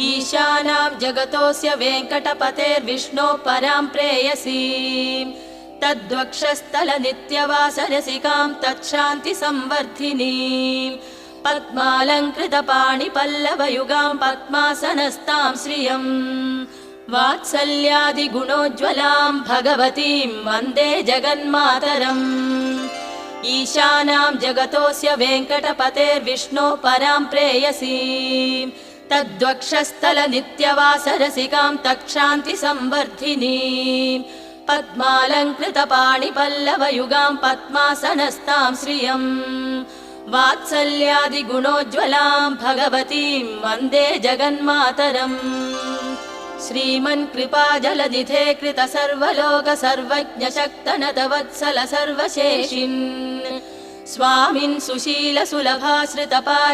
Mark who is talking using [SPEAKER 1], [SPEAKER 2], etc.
[SPEAKER 1] ईशानां जगतोऽस्य वेङ्कटपतेर्विष्णोः परां प्रेयसीं तद्वक्षस्थलनित्यवासरसिकां तच्छान्तिसंवर्धिनीं पद्मालङ्कृतपाणिपल्लवयुगां पद्मासनस्तां श्रियं वात्सल्यादिगुणोज्ज्वलां भगवतीं वन्दे जगन्मातरम् ईशानां जगतोऽस्य वेङ्कटपतेर्विष्णोः परां प्रेयसीं तद्वक्षस्थलनित्यवासरसिकां तच्छान्तिसंवर्धिनीं पद्मालङ्कृतपाणिपल्लवयुगां पद्मासनस्तां श्रियं वात्सल्यादिगुणोज्ज्वलां भगवतीं वन्दे जगन्मातरम् श्रीमन्कृपाजलनिधे कृत सर्वलोक सर्वज्ञ शक्तनतवत्सल सर्वशेषिन् स्वामिन् सुशील सुलभाश्रितपा